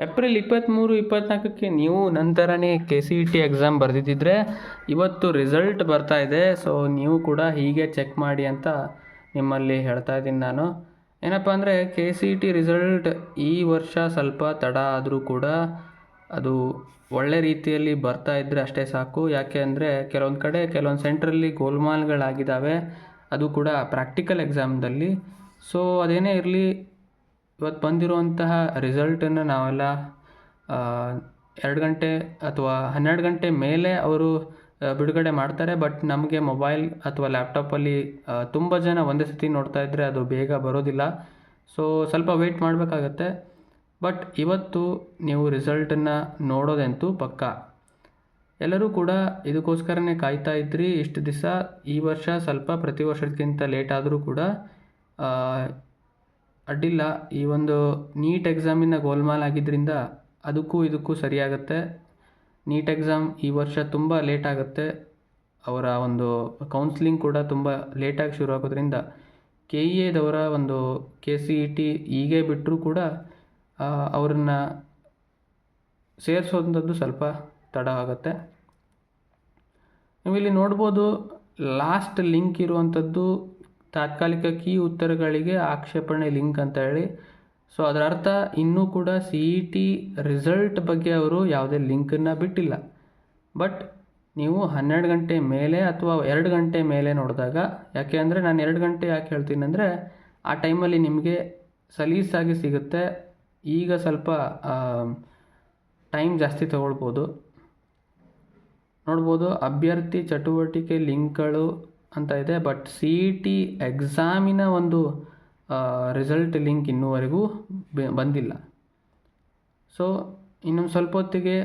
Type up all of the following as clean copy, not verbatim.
April 23-24ಕ್ಕೆ ನೀವು ನಂತರನೇ KCET exam ಬರೆದಿದ್ದರೆ ಇವತ್ತು ರಿಸಲ್ಟ್ ಬರ್ತಾ ಇದೆ. ಸೊ ನೀವು ಕೂಡ ಹೀಗೆ ಚೆಕ್ ಮಾಡಿ ಅಂತ ನಿಮ್ಮಲ್ಲಿ ಹೇಳ್ತಾ ಇದ್ದೀನಿ ನಾನು. ಏನಪ್ಪ ಅಂದರೆ KCET ರಿಸಲ್ಟ್ ಈ ವರ್ಷ ಸ್ವಲ್ಪ ತಡ ಆದರೂ ಕೂಡ ಅದು ಒಳ್ಳೆ ರೀತಿಯಲ್ಲಿ ಬರ್ತಾ ಇದ್ದರೆ ಅಷ್ಟೇ ಸಾಕು. ಯಾಕೆ ಅಂದರೆ ಕೆಲವೊಂದು ಕಡೆ ಕೆಲವೊಂದು ಸೆಂಟ್ರಲ್ಲಿ ಗೋಲ್ಮಾಲ್ಗಳಾಗಿದ್ದಾವೆ, ಅದು ಕೂಡ ಪ್ರಾಕ್ಟಿಕಲ್ ಎಕ್ಸಾಮ್ದಲ್ಲಿ. ಸೊ ಅದೇನೇ ಇರಲಿ, ಇವತ್ತು ಬಂದಿರುವಂತಹ ರಿಸಲ್ಟನ್ನು ನಾವೆಲ್ಲ 2 ಗಂಟೆ ಅಥವಾ 12 ಗಂಟೆ ಮೇಲೆ ಅವರು ಬಿಡುಗಡೆ ಮಾಡ್ತಾರೆ. ಬಟ್ ನಮಗೆ ಮೊಬೈಲ್ ಅಥವಾ ಲ್ಯಾಪ್ಟಾಪಲ್ಲಿ ತುಂಬ ಜನ ಒಂದೇ ಸತಿ ನೋಡ್ತಾ ಇದ್ದರೆ ಅದು ಬೇಗ ಬರೋದಿಲ್ಲ. ಸೊ ಸ್ವಲ್ಪ ವೆಯ್ಟ್ ಮಾಡಬೇಕಾಗತ್ತೆ. ಬಟ್ ಇವತ್ತು ನೀವು ರಿಸಲ್ಟನ್ನು ನೋಡೋದಂತೂ ಪಕ್ಕ. ಎಲ್ಲರೂ ಕೂಡ ಇದಕ್ಕೋಸ್ಕರನೇ ಕಾಯ್ತಾ ಇದ್ರಿ ಇಷ್ಟು ದಿವಸ. ಈ ವರ್ಷ ಸ್ವಲ್ಪ ಪ್ರತಿ ವರ್ಷಕ್ಕಿಂತ ಲೇಟ್ ಆದರೂ ಕೂಡ ಅಡ್ಡಿಲ್ಲ. ಈ ಒಂದು ನೀಟ್ ಎಕ್ಸಾಮಿನ ಗೋಲ್ಮಾಲ್ ಆಗಿದ್ದರಿಂದ ಅದಕ್ಕೂ ಇದಕ್ಕೂ ಸರಿಯಾಗುತ್ತೆ. ನೀಟ್ ಎಕ್ಸಾಮ್ ಈ ವರ್ಷ ತುಂಬ ಲೇಟ್ ಆಗುತ್ತೆ. ಅವರ ಒಂದು ಕೌನ್ಸ್ಲಿಂಗ್ ಕೂಡ ತುಂಬ ಲೇಟಾಗಿ ಶುರು ಆಗೋದ್ರಿಂದ KEAದವರ ಒಂದು KCET ಹೀಗೆ ಬಿಟ್ಟರೂ ಕೂಡ ಅವ್ರನ್ನ ಸೇರಿಸೋಂಥದ್ದು ಸ್ವಲ್ಪ ತಡ ಆಗುತ್ತೆ. ನೀವಿಲ್ಲಿ ನೋಡ್ಬೋದು, ಲಾಸ್ಟ್ ಲಿಂಕ್ ಇರುವಂಥದ್ದು ತಾತ್ಕಾಲಿಕ ಕೀ ಉತ್ತರಗಳಿಗೆ ಆಕ್ಷೇಪಣೆ ಲಿಂಕ್ ಅಂತ ಹೇಳಿ. ಸೊ ಅದರ ಅರ್ಥ ಇನ್ನೂ ಕೂಡ CET ರಿಸಲ್ಟ್ ಬಗ್ಗೆ ಅವರು ಯಾವುದೇ ಲಿಂಕನ್ನು ಬಿಟ್ಟಿಲ್ಲ. ಬಟ್ ನೀವು 12 ಗಂಟೆ ಮೇಲೆ ಅಥವಾ 2 ಗಂಟೆ ಮೇಲೆ ನೋಡಿದಾಗ, ಯಾಕೆ ಅಂದರೆ ನಾನು 2 ಗಂಟೆ ಯಾಕೆ ಹೇಳ್ತೀನಿ ಅಂದರೆ ಆ ಟೈಮಲ್ಲಿ ನಿಮಗೆ ಸಲೀಸಾಗಿ ಸಿಗುತ್ತೆ. ಈಗ ಸ್ವಲ್ಪ ಟೈಮ್ ಜಾಸ್ತಿ ತಗೊಳ್ಬೋದು. ನೋಡ್ಬೋದು, ಅಭ್ಯರ್ಥಿ ಚಟುವಟಿಕೆ ಲಿಂಕ್ಗಳು ಅಂತ ಇದೆ. ಬಟ್ CET ಎಕ್ಸಾಮಿನ ಒಂದು ರಿಸಲ್ಟ್ ಲಿಂಕ್ ಇನ್ನೂವರೆಗೂ ಬಂದಿಲ್ಲ. ಸೊ ಇನ್ನೊಂದು ಸ್ವಲ್ಪ ಹೊತ್ತಿಗೆ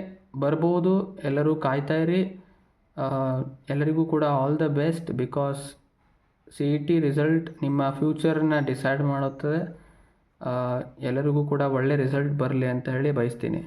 ಬರ್ಬೋದು. ಎಲ್ಲರೂ ಕಾಯ್ತಾಯಿರಿ. ಎಲ್ಲರಿಗೂ ಕೂಡ all the best. Because CET result ನಿಮ್ಮ ಫ್ಯೂಚರನ್ನ ಡಿಸೈಡ್ ಮಾಡುತ್ತದೆ. ಎಲ್ಲರಿಗೂ ಕೂಡ ಒಳ್ಳೆ ರಿಸಲ್ಟ್ ಬರಲಿ ಅಂತ ಹೇಳಿ ಬಯಸ್ತೀನಿ.